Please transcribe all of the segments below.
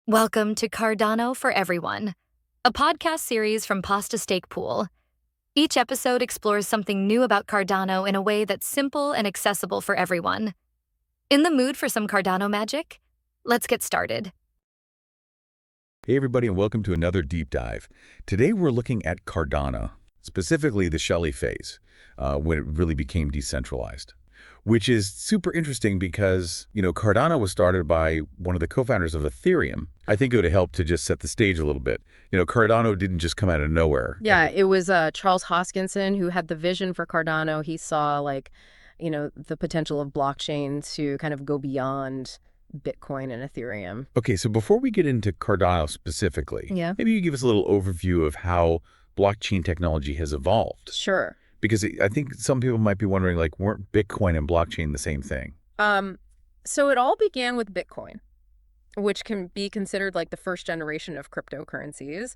Welcome to Cardano for Everyone, a podcast series from Pasta Stake Pool. Each episode explores something new about Cardano in a way that's simple and accessible for everyone. In the mood for some Cardano magic? Let's get started. Hey everybody, and welcome to another deep dive. Today we're looking at Cardano, specifically the Shelley Phase, when it really became decentralized. Which is super interesting because, Cardano was started by one of the co-founders of Ethereum. I think it would have helped to just set the stage a little bit. Cardano didn't just come out of nowhere. Yeah, it was Charles Hoskinson who had the vision for Cardano. He saw the potential of blockchain to kind of go beyond Bitcoin and Ethereum. Okay, so before we get into Cardano specifically, maybe you give us a little overview of how blockchain technology has evolved. Sure. Because I think some people might be wondering, weren't Bitcoin and blockchain the same thing? So it all began with Bitcoin, which can be considered like the first generation of cryptocurrencies.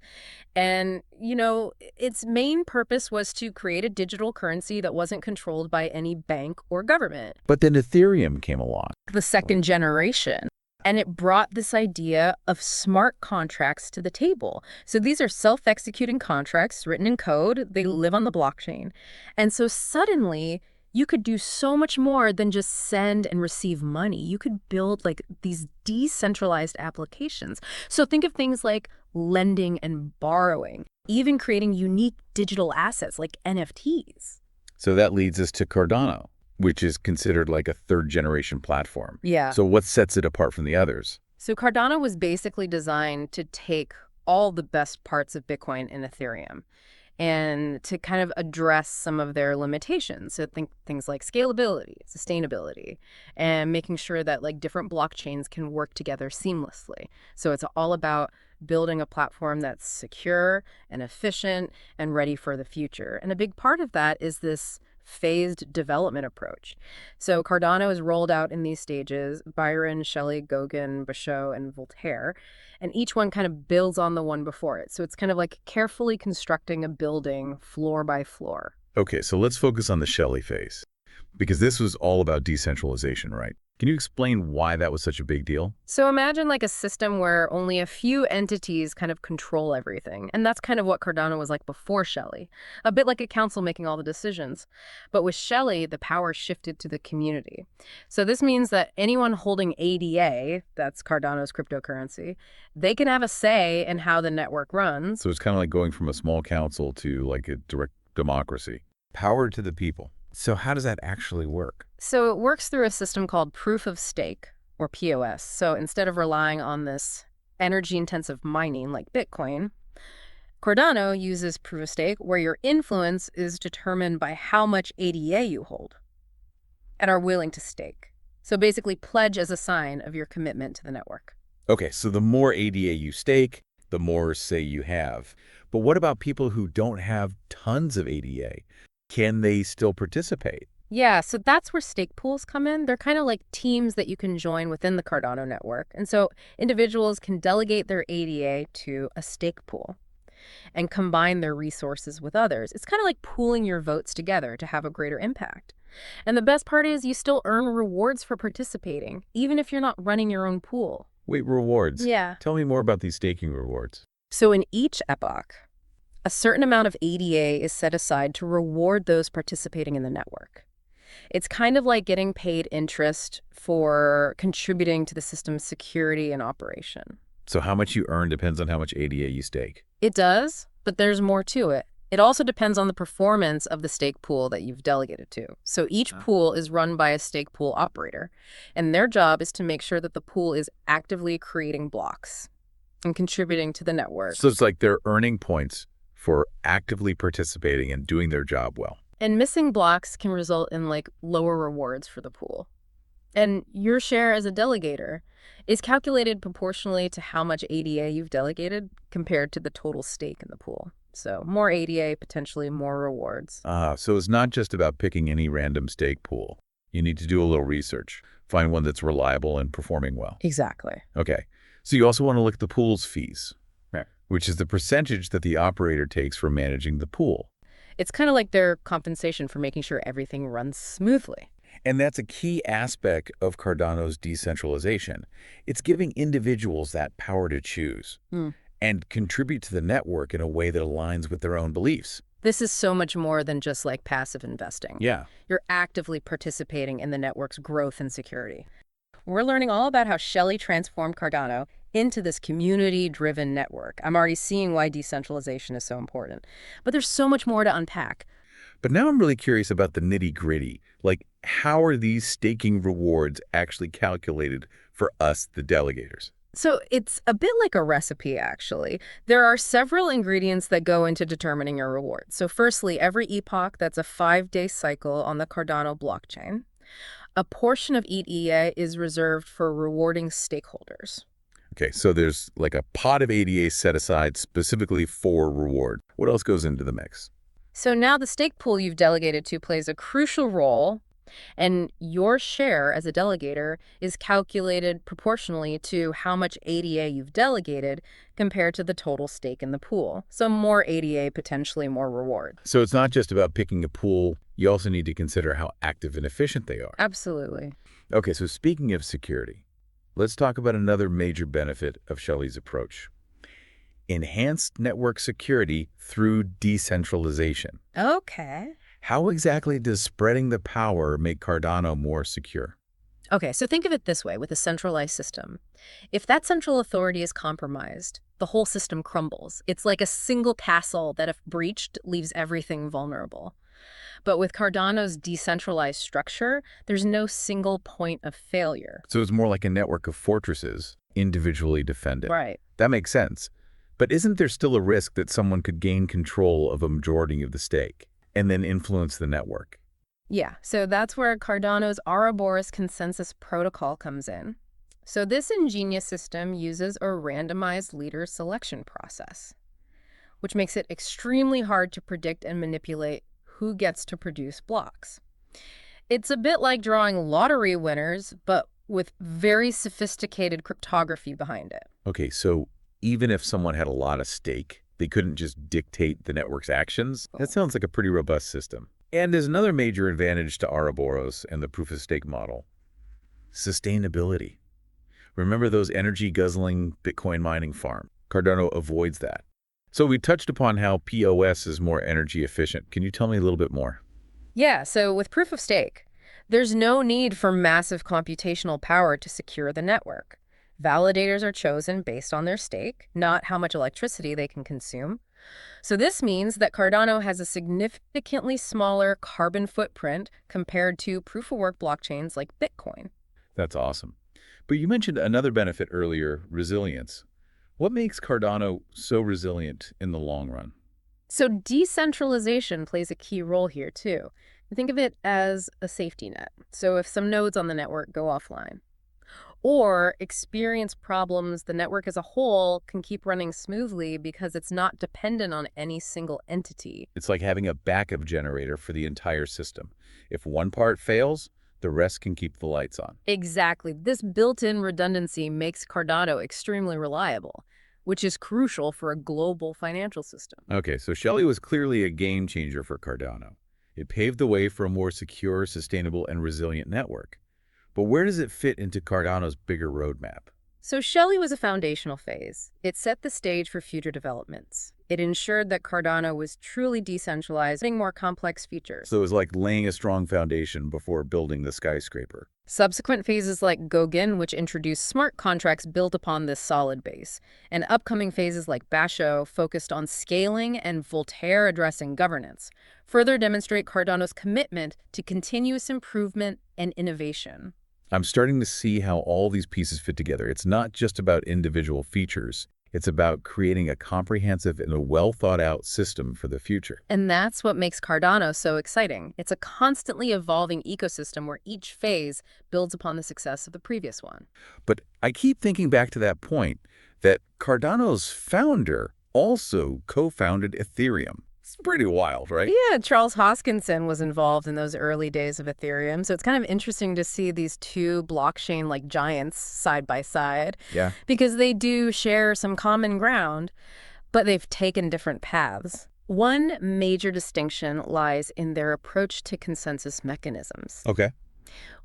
And, its main purpose was to create a digital currency that wasn't controlled by any bank or government. But then Ethereum came along. The second generation. And it brought this idea of smart contracts to the table. So these are self-executing contracts written in code. They live on the blockchain. And so suddenly you could do so much more than just send and receive money. You could build these decentralized applications. So think of things like lending and borrowing, even creating unique digital assets like NFTs. So that leads us to Cardano, which is considered like a third-generation platform. Yeah. So what sets it apart from the others? So Cardano was basically designed to take all the best parts of Bitcoin and Ethereum and to kind of address some of their limitations. So think things like scalability, sustainability, and making sure that different blockchains can work together seamlessly. So it's all about building a platform that's secure and efficient and ready for the future. And a big part of that is this phased development approach. So Cardano is rolled out in these stages: Byron, Shelley, Gauguin, Basho, and Voltaire. And each one kind of builds on the one before it. So it's kind of like carefully constructing a building floor by floor. Okay, so let's focus on the Shelley phase, because this was all about decentralization, right? Can you explain why that was such a big deal? So imagine a system where only a few entities kind of control everything. And that's kind of what Cardano was like before Shelley, a bit like a council making all the decisions. But with Shelley, the power shifted to the community. So this means that anyone holding ADA, that's Cardano's cryptocurrency, they can have a say in how the network runs. So it's kind of like going from a small council to a direct democracy. Power to the people. So how does that actually work? So it works through a system called proof of stake, or POS. So instead of relying on this energy-intensive mining like Bitcoin, Cardano uses proof of stake where your influence is determined by how much ADA you hold and are willing to stake. So basically pledge as a sign of your commitment to the network. Okay, so the more ADA you stake, the more say you have. But what about people who don't have tons of ADA? Can they still participate? Yeah, so that's where stake pools come in. They're kind of like teams that you can join within the Cardano network. And so individuals can delegate their ADA to a stake pool and combine their resources with others. It's kind of like pooling your votes together to have a greater impact. And the best part is you still earn rewards for participating, even if you're not running your own pool. Wait, rewards? Yeah. Tell me more about these staking rewards. So in each epoch, a certain amount of ADA is set aside to reward those participating in the network. It's kind of like getting paid interest for contributing to the system's security and operation. So how much you earn depends on how much ADA you stake. It does, but there's more to it. It also depends on the performance of the stake pool that you've delegated to. So each pool is run by a stake pool operator, and their job is to make sure that the pool is actively creating blocks and contributing to the network. So it's like they're earning points for actively participating and doing their job well. And missing blocks can result in lower rewards for the pool. And your share as a delegator is calculated proportionally to how much ADA you've delegated compared to the total stake in the pool. So more ADA, potentially more rewards. So it's not just about picking any random stake pool. You need to do a little research, find one that's reliable and performing well. Exactly. Okay. So you also want to look at the pool's fees, which is the percentage that the operator takes for managing the pool. It's kind of like their compensation for making sure everything runs smoothly. And that's a key aspect of Cardano's decentralization. It's giving individuals that power to choose Hmm. and contribute to the network in a way that aligns with their own beliefs. This is so much more than just like passive investing. Yeah. You're actively participating in the network's growth and security. We're learning all about how Shelley transformed Cardano into this community-driven network. I'm already seeing why decentralization is so important. But there's so much more to unpack. But now I'm really curious about the nitty-gritty. Like, how are these staking rewards actually calculated for us, the delegators? So it's a bit like a recipe, actually. There are several ingredients that go into determining your reward. So firstly, every epoch, that's a 5-day cycle on the Cardano blockchain. A portion of each EA is reserved for rewarding stakeholders. Okay, so there's like a pot of ADA set aside specifically for reward. What else goes into the mix? So now the stake pool you've delegated to plays a crucial role, and your share as a delegator is calculated proportionally to how much ADA you've delegated compared to the total stake in the pool. So more ADA, potentially more reward. So it's not just about picking a pool. You also need to consider how active and efficient they are. Absolutely. Okay, so speaking of security, let's talk about another major benefit of Shelley's approach. Enhanced network security through decentralization. Okay. How exactly does spreading the power make Cardano more secure? Okay, so think of it this way with a centralized system. If that central authority is compromised, the whole system crumbles. It's like a single castle that, if breached, leaves everything vulnerable. But with Cardano's decentralized structure, there's no single point of failure. So it's more like a network of fortresses, individually defended. Right. That makes sense. But isn't there still a risk that someone could gain control of a majority of the stake and then influence the network? Yeah, so that's where Cardano's Ouroboros consensus protocol comes in. So this ingenious system uses a randomized leader selection process, which makes it extremely hard to predict and manipulate who gets to produce blocks. It's a bit like drawing lottery winners, but with very sophisticated cryptography behind it. Okay, so even if someone had a lot of stake, they couldn't just dictate the network's actions? That sounds like a pretty robust system. And there's another major advantage to Ouroboros and the proof-of-stake model: sustainability. Remember those energy-guzzling Bitcoin mining farms? Cardano avoids that. So we touched upon how POS is more energy efficient. Can you tell me a little bit more? Yeah, so with proof of stake, there's no need for massive computational power to secure the network. Validators are chosen based on their stake, not how much electricity they can consume. So this means that Cardano has a significantly smaller carbon footprint compared to proof-of-work blockchains like Bitcoin. That's awesome. But you mentioned another benefit earlier, resilience. What makes Cardano so resilient in the long run? So decentralization plays a key role here too. Think of it as a safety net. So if some nodes on the network go offline or experience problems, the network as a whole can keep running smoothly because it's not dependent on any single entity. It's like having a backup generator for the entire system. If one part fails, the rest can keep the lights on. Exactly. This built-in redundancy makes Cardano extremely reliable, which is crucial for a global financial system. Okay, so Shelley was clearly a game changer for Cardano. It paved the way for a more secure, sustainable, and resilient network. But where does it fit into Cardano's bigger roadmap? So Shelley was a foundational phase. It set the stage for future developments. It ensured that Cardano was truly decentralized, adding more complex features. So it was like laying a strong foundation before building the skyscraper. Subsequent phases like Goguen, which introduced smart contracts, built upon this solid base. And upcoming phases like Basho, focused on scaling, and Voltaire addressing governance, further demonstrate Cardano's commitment to continuous improvement and innovation. I'm starting to see how all these pieces fit together. It's not just about individual features. It's about creating a comprehensive and a well-thought-out system for the future. And that's what makes Cardano so exciting. It's a constantly evolving ecosystem where each phase builds upon the success of the previous one. But I keep thinking back to that point that Cardano's founder also co-founded Ethereum. It's pretty wild, right? Yeah, Charles Hoskinson was involved in those early days of Ethereum. So it's kind of interesting to see these two blockchain-like giants side by side. Yeah. Because they do share some common ground, but they've taken different paths. One major distinction lies in their approach to consensus mechanisms. Okay.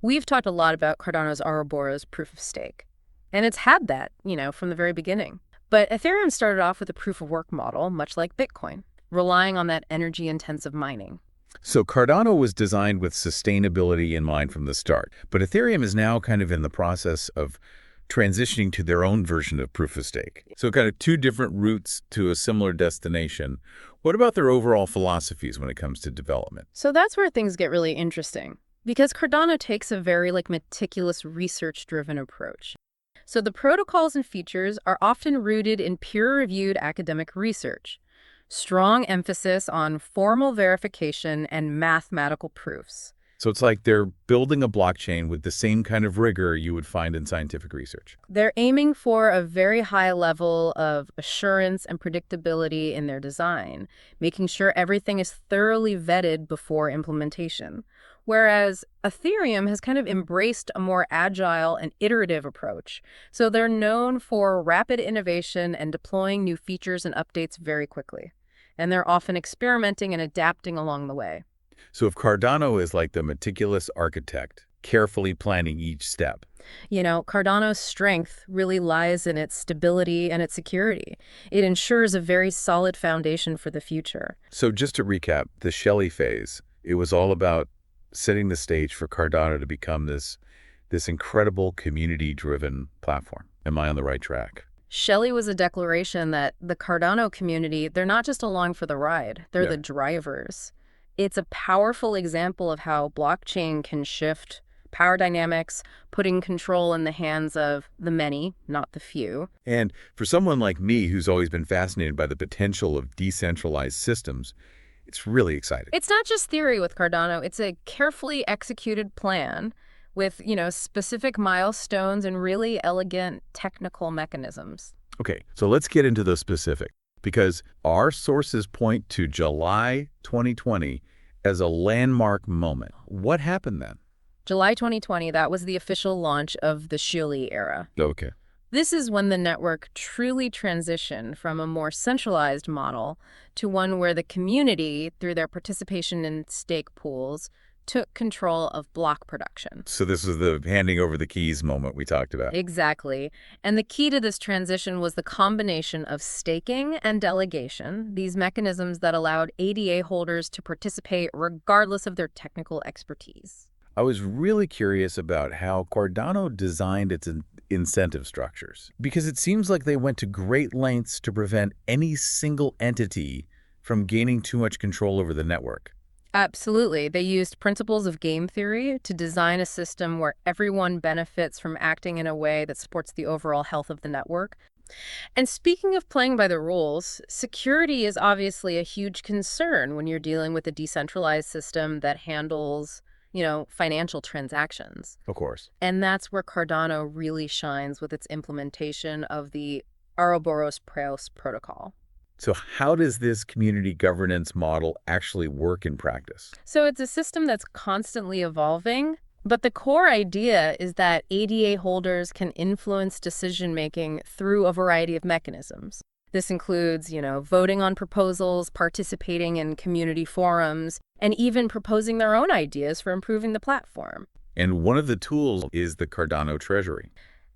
We've talked a lot about Cardano's Ouroboros proof of stake, and it's had that, from the very beginning. But Ethereum started off with a proof of work model, much like Bitcoin, relying on that energy-intensive mining. So Cardano was designed with sustainability in mind from the start, but Ethereum is now kind of in the process of transitioning to their own version of proof of stake. So kind of two different routes to a similar destination. What about their overall philosophies when it comes to development? So that's where things get really interesting, because Cardano takes a very meticulous research-driven approach. So the protocols and features are often rooted in peer-reviewed academic research. Strong emphasis on formal verification and mathematical proofs. So it's like they're building a blockchain with the same kind of rigor you would find in scientific research. They're aiming for a very high level of assurance and predictability in their design, making sure everything is thoroughly vetted before implementation. Whereas Ethereum has kind of embraced a more agile and iterative approach. So they're known for rapid innovation and deploying new features and updates very quickly. And they're often experimenting and adapting along the way. So if Cardano is like the meticulous architect, carefully planning each step. Cardano's strength really lies in its stability and its security. It ensures a very solid foundation for the future. So just to recap, the Shelley Phase, it was all about setting the stage for Cardano to become this incredible community-driven platform. Am I on the right track? Shelley was a declaration that the Cardano community, they're not just along for the ride, they're the drivers. It's a powerful example of how blockchain can shift power dynamics, putting control in the hands of the many, not the few. And for someone like me who's always been fascinated by the potential of decentralized systems, it's really exciting. It's not just theory with Cardano, it's a carefully executed plan with, specific milestones and really elegant technical mechanisms. Okay, so let's get into the specifics, because our sources point to July 2020 as a landmark moment. What happened then? July 2020, that was the official launch of the Shelley era. Okay. This is when the network truly transitioned from a more centralized model to one where the community, through their participation in stake pools, took control of block production. So this was the handing over the keys moment we talked about. Exactly. And the key to this transition was the combination of staking and delegation, these mechanisms that allowed ADA holders to participate regardless of their technical expertise. I was really curious about how Cardano designed its incentive structures, because it seems like they went to great lengths to prevent any single entity from gaining too much control over the network. Absolutely. They used principles of game theory to design a system where everyone benefits from acting in a way that supports the overall health of the network. And speaking of playing by the rules, security is obviously a huge concern when you're dealing with a decentralized system that handles, financial transactions. Of course. And that's where Cardano really shines with its implementation of the Ouroboros protocol. So how does this community governance model actually work in practice? So it's a system that's constantly evolving, but the core idea is that ADA holders can influence decision-making through a variety of mechanisms. This includes, voting on proposals, participating in community forums, and even proposing their own ideas for improving the platform. And one of the tools is the Cardano Treasury.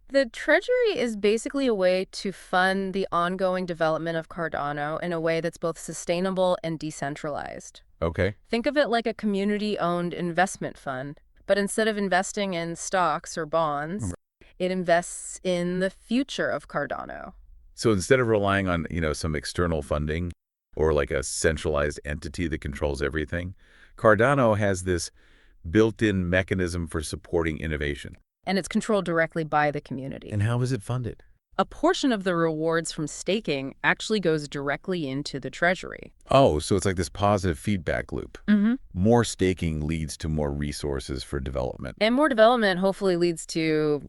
The Treasury is basically a way to fund the ongoing development of Cardano in a way that's both sustainable and decentralized. Okay. Think of it like a community-owned investment fund, but instead of investing in stocks or bonds, it invests in the future of Cardano. So instead of relying on, some external funding or like a centralized entity that controls everything, Cardano has this built-in mechanism for supporting innovation. And it's controlled directly by the community. And how is it funded? A portion of the rewards from staking actually goes directly into the treasury. Oh, so it's like this positive feedback loop. Mm-hmm. More staking leads to more resources for development. And more development hopefully leads to,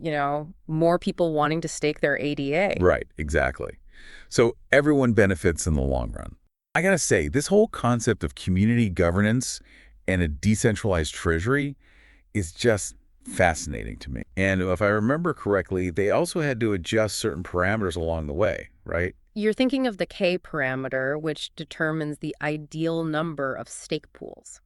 more people wanting to stake their ADA. Right, exactly. So everyone benefits in the long run. I gotta say, this whole concept of community governance and a decentralized treasury is just fascinating to me. And if I remember correctly, they also had to adjust certain parameters along the way, right? You're thinking of the K parameter, which determines the ideal number of stake pools.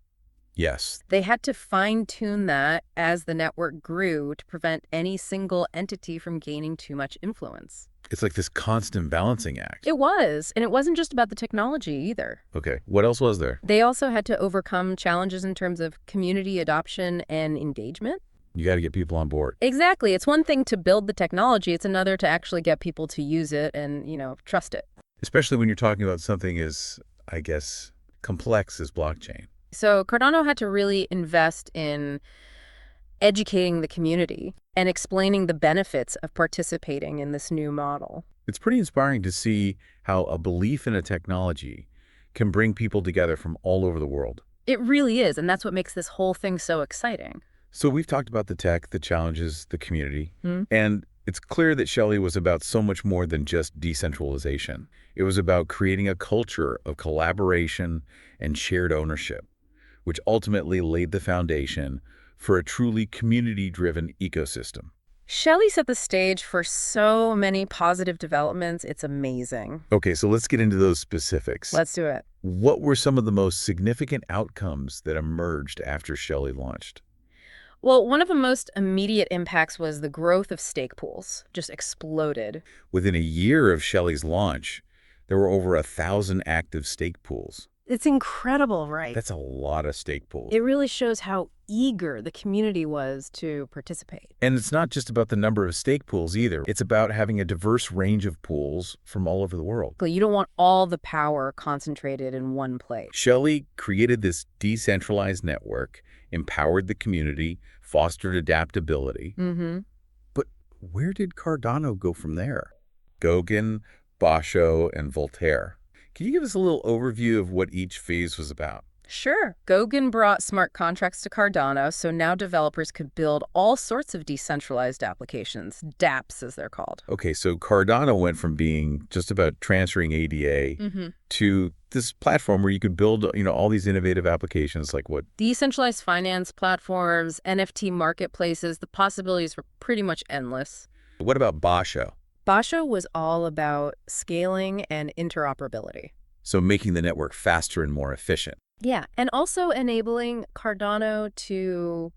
Yes. They had to fine-tune that as the network grew to prevent any single entity from gaining too much influence. It's like this constant balancing act. It was, and it wasn't just about the technology either. Okay, what else was there? They also had to overcome challenges in terms of community adoption and engagement. You got to get people on board. Exactly. It's one thing to build the technology. It's another to actually get people to use it and, trust it. Especially when you're talking about something as, I guess, complex as blockchain. So Cardano had to really invest in educating the community and explaining the benefits of participating in this new model. It's pretty inspiring to see how a belief in a technology can bring people together from all over the world. It really is, and that's what makes this whole thing so exciting. So we've talked about the tech, the challenges, the community, Hmm? and it's clear that Shelley was about so much more than just decentralization. It was about creating a culture of collaboration and shared ownership, which ultimately laid the foundation for a truly community-driven ecosystem. Shelley set the stage for so many positive developments. It's amazing. Okay, so let's get into those specifics. Let's do it. What were some of the most significant outcomes that emerged after Shelley launched? Well, one of the most immediate impacts was the growth of stake pools. Just exploded. Within a year of Shelley's launch, there were over 1,000 active stake pools. It's incredible, right? That's a lot of stake pools. It really shows how eager the community was to participate. And it's not just about the number of stake pools either. It's about having a diverse range of pools from all over the world. You don't want all the power concentrated in one place. Shelley created this decentralized network, empowered the community, fostered adaptability. Mm-hmm. But where did Cardano go from there? Gauguin, Basho, and Voltaire. Can you give us a little overview of what each phase was about? Sure. Gauguin brought smart contracts to Cardano, so now developers could build all sorts of decentralized applications, dApps as they're called. Okay, so Cardano went from being just about transferring ADA Mm-hmm. to this platform where you could build, all these innovative applications like what? Decentralized finance platforms, NFT marketplaces, the possibilities were pretty much endless. What about Basho? Basho was all about scaling and interoperability. So making the network faster and more efficient. Yeah, and also enabling Cardano to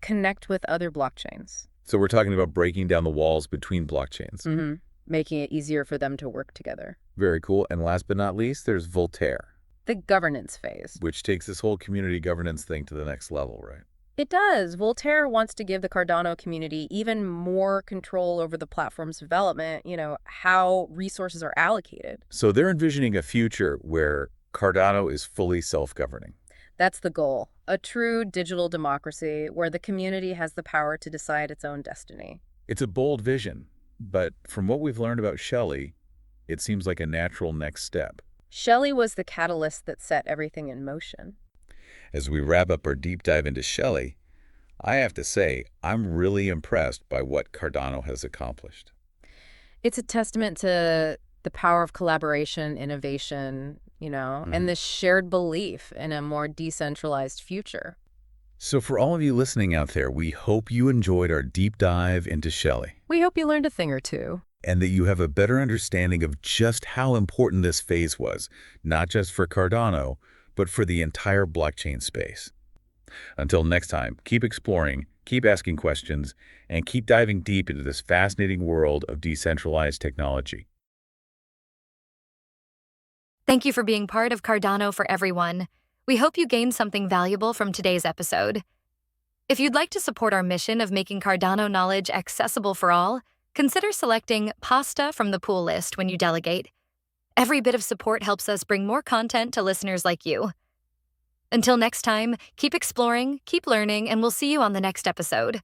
connect with other blockchains. So we're talking about breaking down the walls between blockchains. Mm-hmm. Making it easier for them to work together. Very cool. And last but not least, there's Voltaire, The governance phase. which takes this whole community governance thing to the next level, right? It does. Voltaire wants to give the Cardano community even more control over the platform's development, how resources are allocated. So they're envisioning a future where Cardano is fully self-governing. That's the goal. A true digital democracy where the community has the power to decide its own destiny. It's a bold vision, but from what we've learned about Shelley, it seems like a natural next step. Shelley was the catalyst that set everything in motion. As we wrap up our deep dive into Shelley, I have to say, I'm really impressed by what Cardano has accomplished. It's a testament to the power of collaboration, innovation, and this shared belief in a more decentralized future. So for all of you listening out there, we hope you enjoyed our deep dive into Shelley We hope you learned a thing or two. and that you have a better understanding of just how important this phase was, not just for Cardano, but for the entire blockchain space. Until next time, keep exploring, keep asking questions, and keep diving deep into this fascinating world of decentralized technology. Thank you for being part of Cardano for Everyone. We hope you gained something valuable from today's episode. If you'd like to support our mission of making Cardano knowledge accessible for all, consider selecting Pasta from the pool list when you delegate. Every bit of support helps us bring more content to listeners like you. Until next time, keep exploring, keep learning, and we'll see you on the next episode.